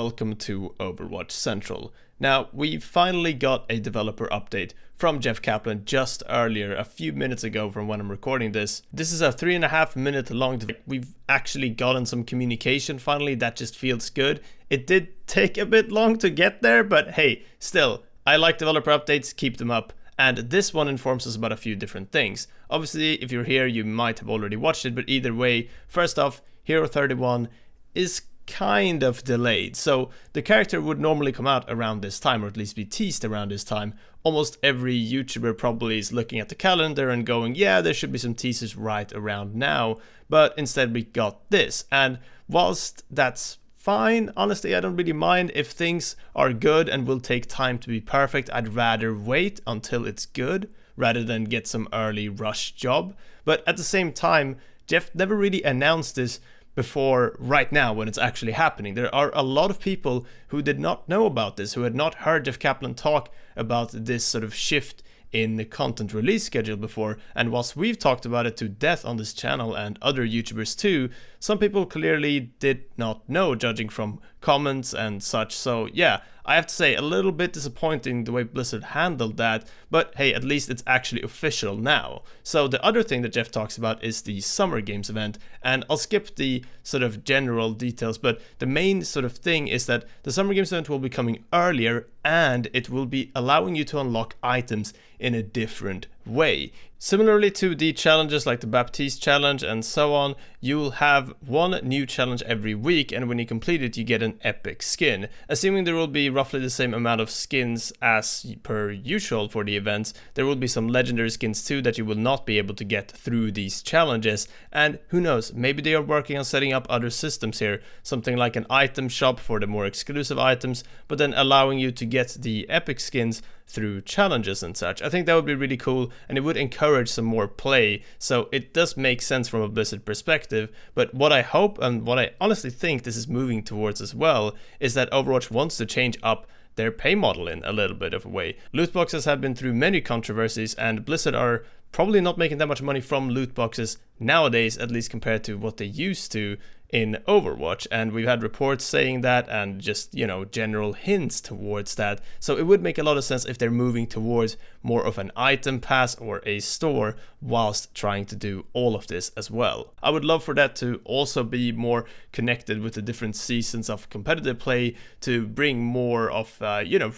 welcome to Overwatch Central. Now, we finally got a developer update from Jeff Kaplan just earlier, a few minutes ago from when I'm recording this. This is a 3.5 minute long video. We've actually gotten some communication finally. That just feels good. It did take a bit long to get there, but hey, still, I like developer updates, keep them up. And this one informs us about a few different things. Obviously, if you're here, you might have already watched it, but either way, first off, Hero 31 is kind of delayed. So the character would normally come out around this time, or at least be teased around this time. Almost every YouTuber probably is looking at the calendar and going, yeah, there should be some teasers right around now. But instead we got this. And whilst that's fine, honestly, I don't really mind. If things are good and will take time to be perfect, I'd rather wait until it's good rather than get some early rush job. But at the same time, Jeff never really announced this before right now when it's actually happening. There are a lot of people who did not know about this, who had not heard Jeff Kaplan talk about this sort of shift in the content release schedule before, and whilst we've talked about it to death on this channel and other YouTubers too, some people clearly did not know, judging from comments and such. So yeah, I have to say, a little bit disappointing the way Blizzard handled that, but hey, at least it's actually official now. So the other thing that Jeff talks about is the Summer Games event, and I'll skip the sort of general details, but the main sort of thing is that the Summer Games event will be coming earlier, and it will be allowing you to unlock items in a different way. Similarly to the challenges like the Baptiste challenge and so on, you'll have one new challenge every week, and when you complete it you get an epic skin. Assuming there will be roughly the same amount of skins as per usual for the events, there will be some legendary skins too that you will not be able to get through these challenges, and who knows, maybe they are working on setting up other systems here, something like an item shop for the more exclusive items, but then allowing you to get the epic skins through challenges and such. I think that would be really cool, and it would encourage some more play, so it does make sense from a Blizzard perspective. But what I hope, and what I honestly think this is moving towards as well, is that Overwatch wants to change up their pay model in a little bit of a way. Loot boxes have been through many controversies, and Blizzard are probably not making that much money from loot boxes nowadays, at least compared to what they used to in Overwatch, and we've had reports saying that, and just, you know, general hints towards that. So it would make a lot of sense if they're moving towards more of an item pass or a store whilst trying to do all of this as well. I would love for that to also be more connected with the different seasons of competitive play, to bring more of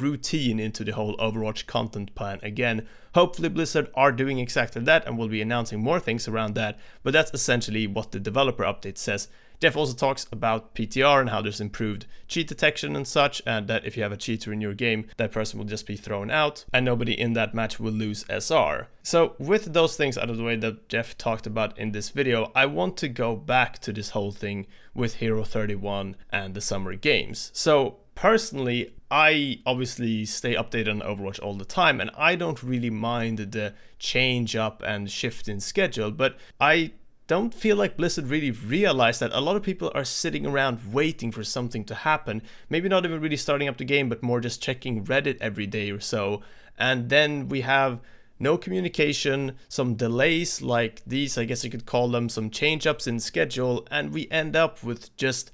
routine into the whole Overwatch content plan again. Hopefully Blizzard are doing exactly that and will be announcing more things around that, but that's essentially what the developer update says. Jeff also talks about PTR and how there's improved cheat detection and such, and that if you have a cheater in your game, that person will just be thrown out and nobody in that match will lose SR. So with those things out of the way that Jeff talked about in this video, I want to go back to this whole thing with Hero 31 and the Summer Games. So personally, I obviously stay updated on Overwatch all the time, and I don't really mind the change up and shift in schedule, but I don't feel like Blizzard really realized that a lot of people are sitting around waiting for something to happen, maybe not even really starting up the game, but more just checking Reddit every day or so, and then we have no communication, some delays like these, I guess you could call them, some change-ups in schedule, and we end up with just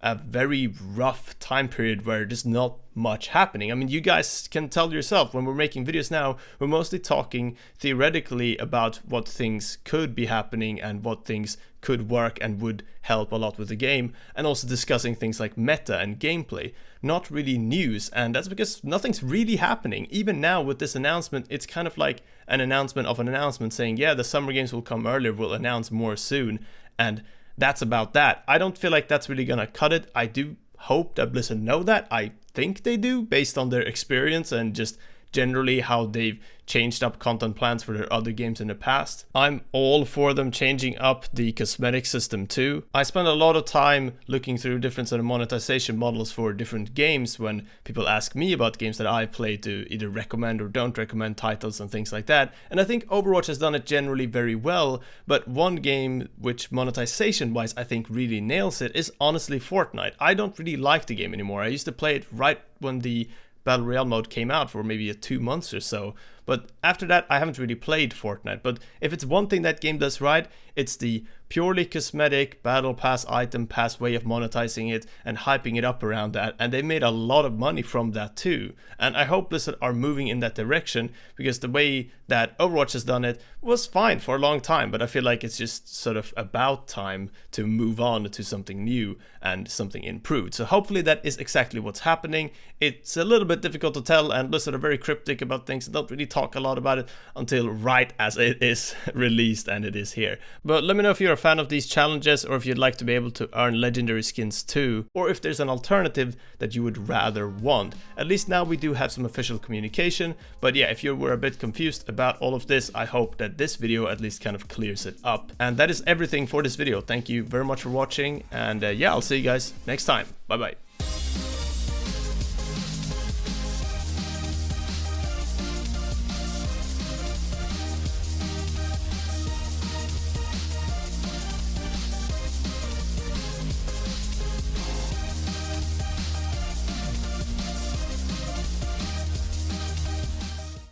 a very rough time period where there's not much happening. I mean, you guys can tell yourself, when we're making videos now, we're mostly talking theoretically about what things could be happening and what things could work and would help a lot with the game, and also discussing things like meta and gameplay, not really news, and that's because nothing's really happening. Even now with this announcement, it's kind of like an announcement of an announcement saying, yeah, the Summer Games will come earlier, we'll announce more soon, and that's about that. I don't feel like that's really gonna cut it. I do hope that Blizzard know that. I think they do, based on their experience and just generally how they've changed up content plans for their other games in the past. I'm all for them changing up the cosmetic system too. I spend a lot of time looking through different sort of monetization models for different games when people ask me about games that I play, to either recommend or don't recommend titles and things like that. And I think Overwatch has done it generally very well, but one game which monetization wise I think really nails it is honestly Fortnite. I don't really like the game anymore. I used to play it right when the Battle Royale mode came out for maybe 2 months or so, But after that, I haven't really played Fortnite. But if it's one thing that game does right, it's the purely cosmetic battle pass, item pass way of monetizing it and hyping it up around that. And they made a lot of money from that too. And I hope Blizzard are moving in that direction, because the way that Overwatch has done it was fine for a long time, but I feel like it's just sort of about time to move on to something new and something improved. So hopefully that is exactly what's happening. It's a little bit difficult to tell, and Blizzard are very cryptic about things and don't really talk a lot about it until right as it is released and it is here. But let me know if you're a fan of these challenges, or if you'd like to be able to earn legendary skins too, or if there's an alternative that you would rather want. At least now we do have some official communication, but yeah, if you were a bit confused about all of this, I hope that this video at least kind of clears it up. And that is everything for this video. Thank you very much for watching, and yeah, I'll see you guys next time. Bye bye.